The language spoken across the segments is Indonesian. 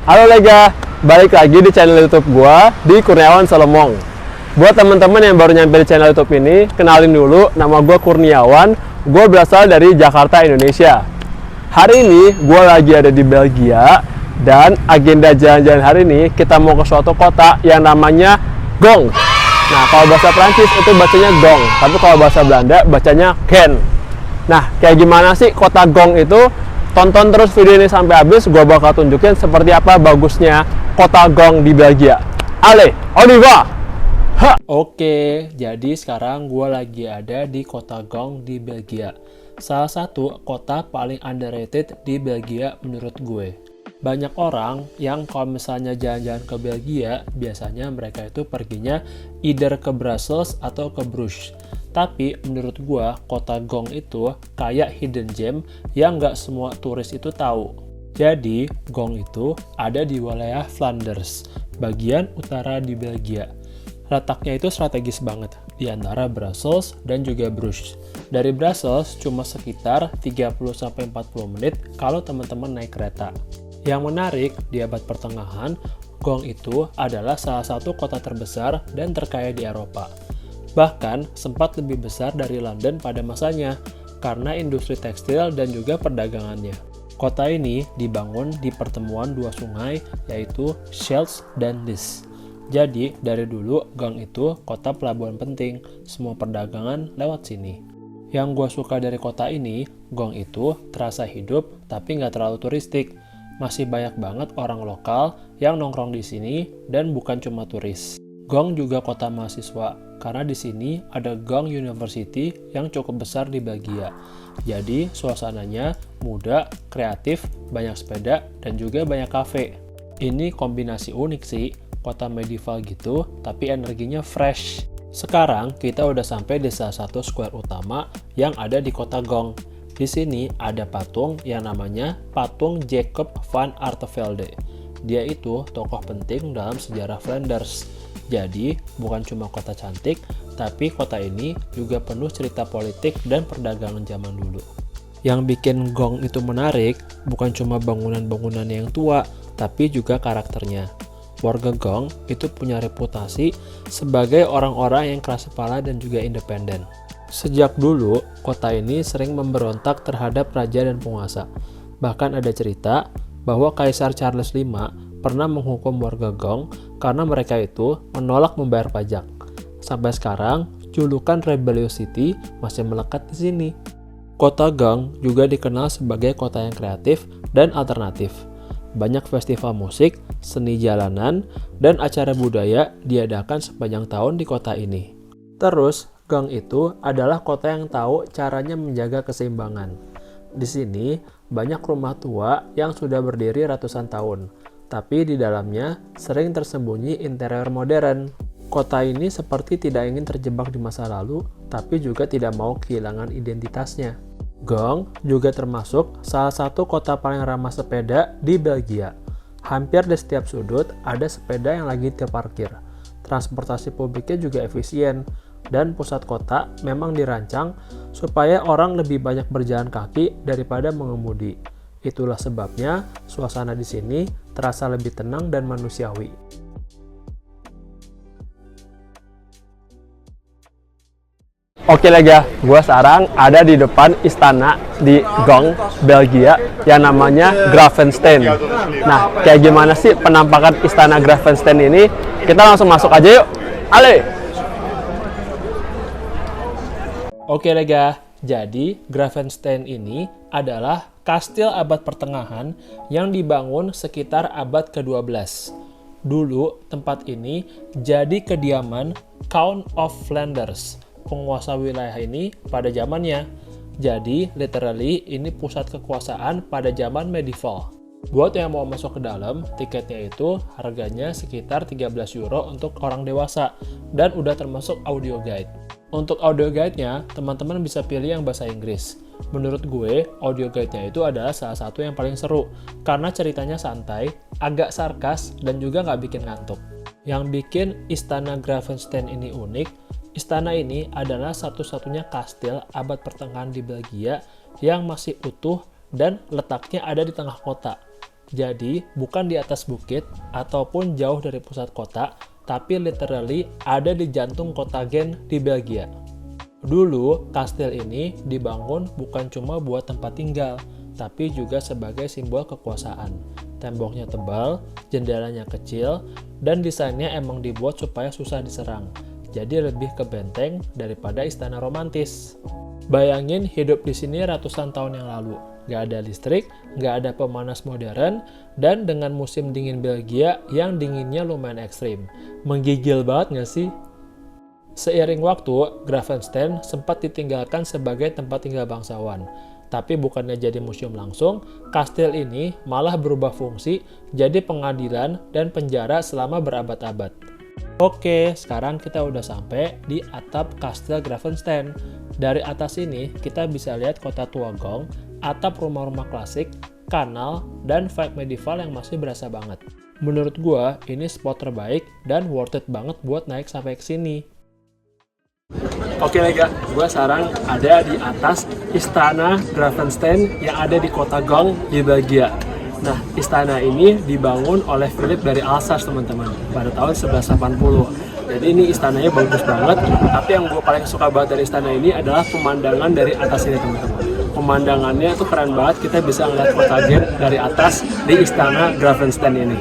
Halo Lega, balik lagi di channel YouTube gua di Kurniawan Solomong. Buat teman-teman yang baru nyampe di channel YouTube ini, kenalin dulu, nama gua Kurniawan. Gua berasal dari Jakarta, Indonesia. Hari ini gua lagi ada di Belgia dan agenda jalan-jalan hari ini kita mau ke suatu kota yang namanya Gong. Nah, kalau bahasa Prancis itu bacanya Gong, tapi kalau bahasa Belanda bacanya Ken. Nah, kayak gimana sih kota Gong itu? Tonton terus video ini sampai habis, gue bakal tunjukin seperti apa bagusnya kota Gong di Belgia. Allez, on y va! Oke, jadi sekarang gue lagi ada di kota Gong di Belgia. Salah satu kota paling underrated di Belgia menurut gue. Banyak orang yang kalau misalnya jalan-jalan ke Belgia, biasanya mereka itu perginya either ke Brussels atau ke Bruges. Tapi menurut gua, kota Gong itu kayak hidden gem yang nggak semua turis itu tahu. Jadi, Gong itu ada di wilayah Flanders, bagian utara di Belgia. Letaknya itu strategis banget, di antara Brussels dan juga Bruges. Dari Brussels cuma sekitar 30-40 menit kalau teman-teman naik kereta. Yang menarik, di abad pertengahan, Gong itu adalah salah satu kota terbesar dan terkaya di Eropa. Bahkan sempat lebih besar dari London pada masanya karena industri tekstil dan juga perdagangannya. Kota ini dibangun di pertemuan dua sungai yaitu Scheldt dan Lys. Jadi dari dulu Gong itu kota pelabuhan penting, semua perdagangan lewat sini. Yang gue suka dari kota ini, Gong itu terasa hidup tapi nggak terlalu turistik. Masih banyak banget orang lokal yang nongkrong di sini dan bukan cuma turis. Gong juga kota mahasiswa, karena di sini ada Gong University yang cukup besar di Belgia. Jadi suasananya muda, kreatif, banyak sepeda, dan juga banyak kafe. Ini kombinasi unik sih, kota medieval gitu, tapi energinya fresh. Sekarang kita udah sampai di salah satu square utama yang ada di kota Gong. Di sini ada patung yang namanya patung Jacob van Artevelde. Dia itu tokoh penting dalam sejarah Flanders. Jadi, bukan cuma kota cantik, tapi kota ini juga penuh cerita politik dan perdagangan zaman dulu. Yang bikin Gong itu menarik, bukan cuma bangunan-bangunan yang tua, tapi juga karakternya. Warga Gong itu punya reputasi sebagai orang-orang yang keras kepala dan juga independen. Sejak dulu, kota ini sering memberontak terhadap raja dan penguasa. Bahkan ada cerita bahwa Kaisar Charles V pernah menghukum warga Gong karena mereka itu menolak membayar pajak. Sampai sekarang, julukan Rebellious City masih melekat di sini. Kota Gong juga dikenal sebagai kota yang kreatif dan alternatif. Banyak festival musik, seni jalanan, dan acara budaya diadakan sepanjang tahun di kota ini. Terus, Gong itu adalah kota yang tahu caranya menjaga keseimbangan. Di sini, banyak rumah tua yang sudah berdiri ratusan tahun. Tapi di dalamnya sering tersembunyi interior modern. Kota ini seperti tidak ingin terjebak di masa lalu, tapi juga tidak mau kehilangan identitasnya. Gong juga termasuk salah satu kota paling ramah sepeda di Belgia. Hampir di setiap sudut ada sepeda yang lagi terparkir. Transportasi publiknya juga efisien, dan pusat kota memang dirancang supaya orang lebih banyak berjalan kaki daripada mengemudi. Itulah sebabnya suasana di sini terasa lebih tenang dan manusiawi. Oke Lega, gue sekarang ada di depan istana di Gong, Belgia yang namanya Gravenstein. Nah, kayak gimana sih penampakan istana Gravenstein ini? Kita langsung masuk aja yuk. Ale! Oke Lega, jadi Gravenstein ini adalah kastil abad pertengahan yang dibangun sekitar abad ke-12. Dulu tempat ini jadi kediaman Count of Flanders, penguasa wilayah ini pada zamannya. Jadi literally ini pusat kekuasaan pada zaman medieval. Buat yang mau masuk ke dalam, tiketnya itu harganya sekitar 13 euro untuk orang dewasa dan udah termasuk audio guide. Untuk audio guide-nya, teman-teman bisa pilih yang bahasa Inggris. Menurut gue, audio guide-nya itu adalah salah satu yang paling seru, karena ceritanya santai, agak sarkas, dan juga nggak bikin ngantuk. Yang bikin Istana Gravenstein ini unik, istana ini adalah satu-satunya kastil abad pertengahan di Belgia yang masih utuh dan letaknya ada di tengah kota. Jadi, bukan di atas bukit ataupun jauh dari pusat kota, tapi literally ada di jantung kota Gent di Belgia. Dulu, kastil ini dibangun bukan cuma buat tempat tinggal, tapi juga sebagai simbol kekuasaan. Temboknya tebal, jendelanya kecil, dan desainnya emang dibuat supaya susah diserang. Jadi lebih ke benteng daripada istana romantis. Bayangin hidup di sini ratusan tahun yang lalu. Nggak ada listrik, nggak ada pemanas modern, dan dengan musim dingin Belgia yang dinginnya lumayan ekstrim. Menggigil banget nggak sih? Seiring waktu, Gravenstein sempat ditinggalkan sebagai tempat tinggal bangsawan. Tapi bukannya jadi museum langsung, kastil ini malah berubah fungsi jadi pengadilan dan penjara selama berabad-abad. Oke, sekarang kita udah sampai di atap kastil Gravenstein. Dari atas ini, kita bisa lihat kota tua Gong, atap rumah-rumah klasik, kanal, dan vibe medieval yang masih berasa banget. Menurut gua, ini spot terbaik dan worth it banget buat naik sampai ke sini. Oke Lega, gue sekarang ada di atas istana Gravenstein yang ada di kota Gong di Belgia. Nah, istana ini dibangun oleh Philip dari Alsace teman-teman pada tahun 1180. Jadi ini istananya bagus banget, tapi yang gue paling suka banget dari istana ini adalah pemandangan dari atas ini teman-teman. Pemandangannya tuh keren banget, kita bisa ngeliat kota Gent dari atas di istana Gravenstein ini.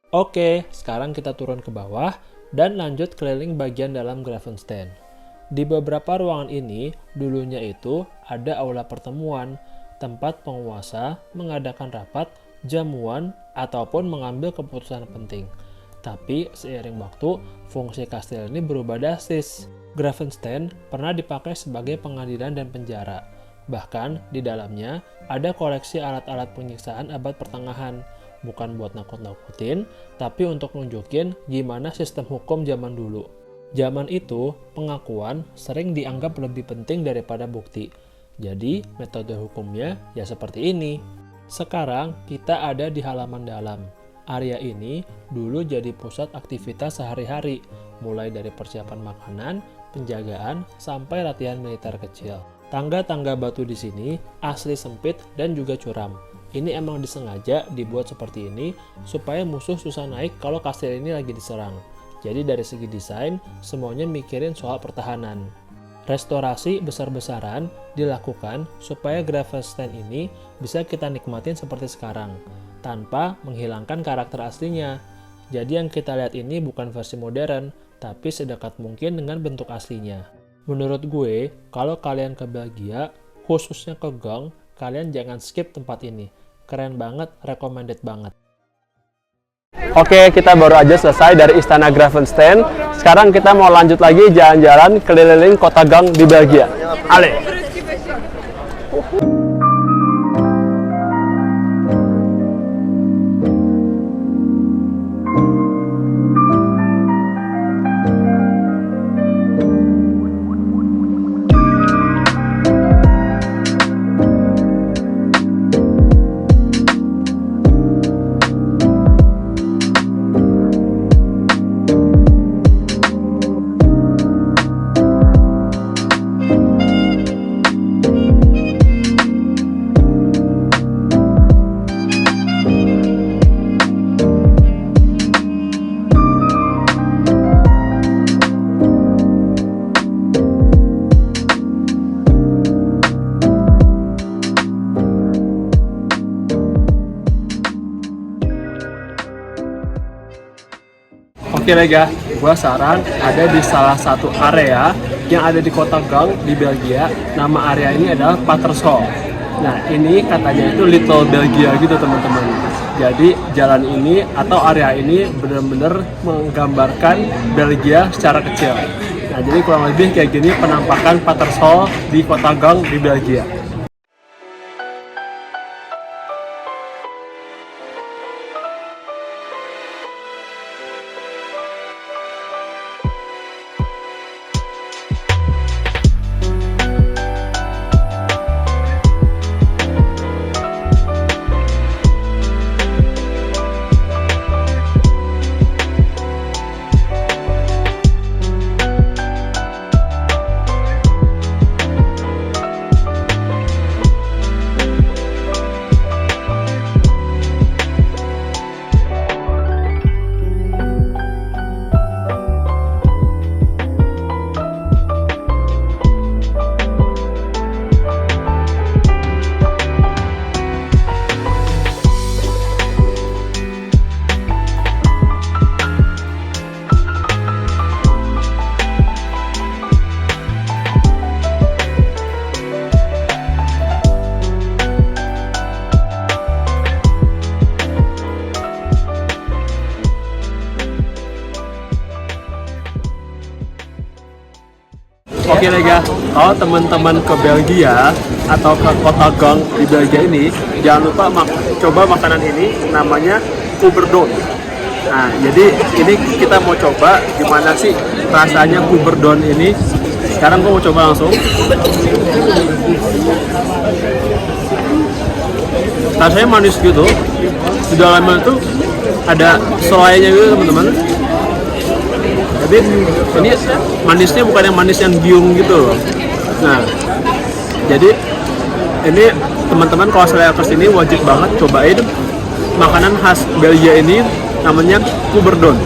Oke, sekarang kita turun ke bawah dan lanjut keliling bagian dalam Gravenstein. Di beberapa ruangan ini, dulunya itu ada aula pertemuan, tempat penguasa mengadakan rapat, jamuan, ataupun mengambil keputusan penting. Tapi seiring waktu, fungsi kastil ini berubah drastis. Gravenstein pernah dipakai sebagai pengadilan dan penjara. Bahkan di dalamnya ada koleksi alat-alat penyiksaan abad pertengahan. Bukan buat nakut-nakutin, tapi untuk nunjukin gimana sistem hukum zaman dulu. Zaman itu, pengakuan sering dianggap lebih penting daripada bukti. Jadi, metode hukumnya ya seperti ini. Sekarang, kita ada di halaman dalam. Area ini dulu jadi pusat aktivitas sehari-hari, mulai dari persiapan makanan, penjagaan, sampai latihan militer kecil. Tangga-tangga batu di sini asli sempit dan juga curam. Ini emang disengaja dibuat seperti ini supaya musuh susah naik kalau kastil ini lagi diserang. Jadi dari segi desain, semuanya mikirin soal pertahanan. Restorasi besar-besaran dilakukan supaya Gravenstein ini bisa kita nikmatin seperti sekarang, tanpa menghilangkan karakter aslinya. Jadi yang kita lihat ini bukan versi modern, tapi sedekat mungkin dengan bentuk aslinya. Menurut gue, kalau kalian ke Belgia, khususnya ke Gong, kalian jangan skip tempat ini. Keren banget, recommended banget. Oke, kita baru aja selesai dari istana Gravenstein. Sekarang kita mau lanjut lagi jalan-jalan keliling kota Gong di Belgia. Ale! Oke Lega, gue sekarang ada di salah satu area yang ada di kota Gong di Belgia. Nama area ini adalah Patershol. Nah ini katanya itu Little Belgia gitu teman-teman. Jadi jalan ini atau area ini benar-benar menggambarkan Belgia secara kecil. Nah jadi kurang lebih kayak gini penampakan Patershol di kota Gong di Belgia. Oke Lega, kalau teman-teman ke Belgia atau ke kota Gong di Belgia ini, jangan lupa coba makanan ini, namanya Kuberdon. Nah, jadi ini kita mau coba gimana sih rasanya Kuberdon ini. Sekarang gue mau coba langsung. Rasanya manis gitu. Di dalamnya tuh ada selainya gitu teman-teman. Tapi ini manisnya bukan yang manis yang giung gitu loh. Nah, jadi ini teman-teman kalau saya kesini wajib banget cobain makanan khas Belgia ini, namanya Kuberdon.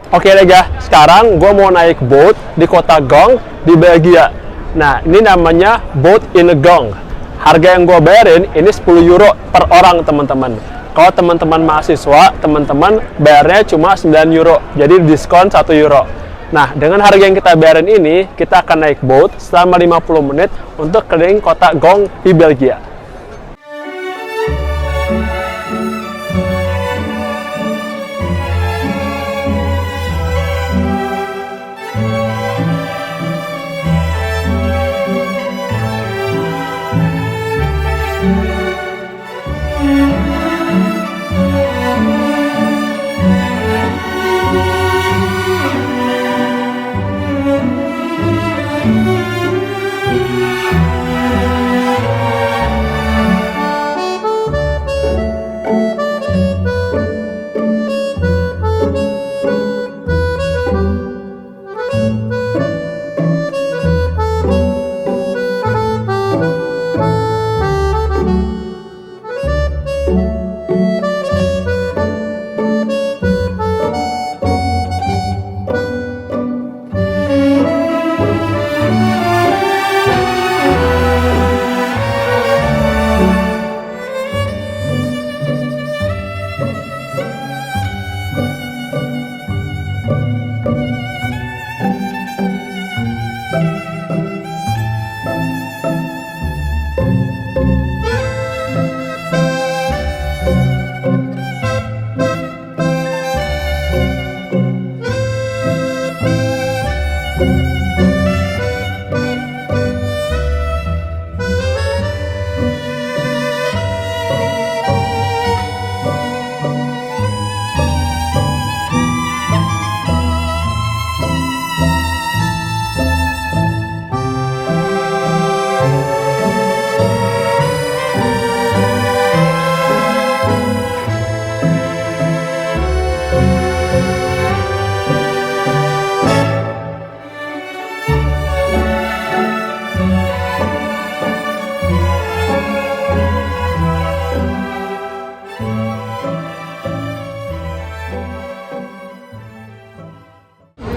Oke Lega, sekarang gue mau naik boat di kota Gong di Belgia. Nah, ini namanya Boat in a Gong. Harga yang gue bayarin ini 10 euro per orang teman-teman. Kalau teman-teman mahasiswa, teman-teman bayarnya cuma 9 euro, jadi diskon 1 euro. Nah, dengan harga yang kita bayarin ini, kita akan naik boat selama 50 menit untuk keliling kota Gong di Belgia.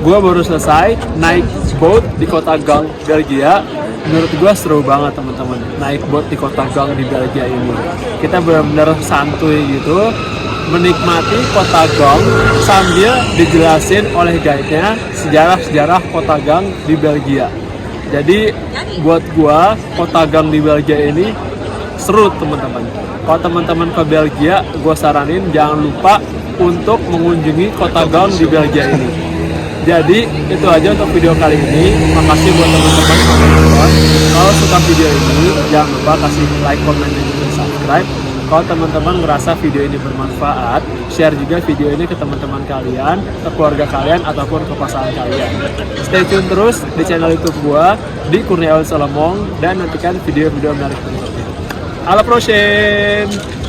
Gue baru selesai naik boat di kota Gong, Belgia. Menurut gue seru banget teman-teman naik boat di kota Gong di Belgia ini. Kita benar-benar santuy gitu, menikmati kota Gong sambil dijelasin oleh guide-nya sejarah-sejarah kota Gong di Belgia. Jadi buat gue kota Gong di Belgia ini seru teman-teman. Kalau teman-teman ke Belgia, gue saranin jangan lupa untuk mengunjungi kota Gong di Belgia ini. Jadi itu aja untuk video kali ini. Makasih buat teman-teman yang nonton. Kalau suka video ini jangan lupa kasih like, komen, dan juga subscribe. Kalau teman-teman merasa video ini bermanfaat, share juga video ini ke teman-teman kalian, ke keluarga kalian, ataupun ke pasangan kalian. Stay tune terus di channel YouTube gua di Kurniawan Solomong dan nantikan video-video menarik berikutnya. Halo Prosen!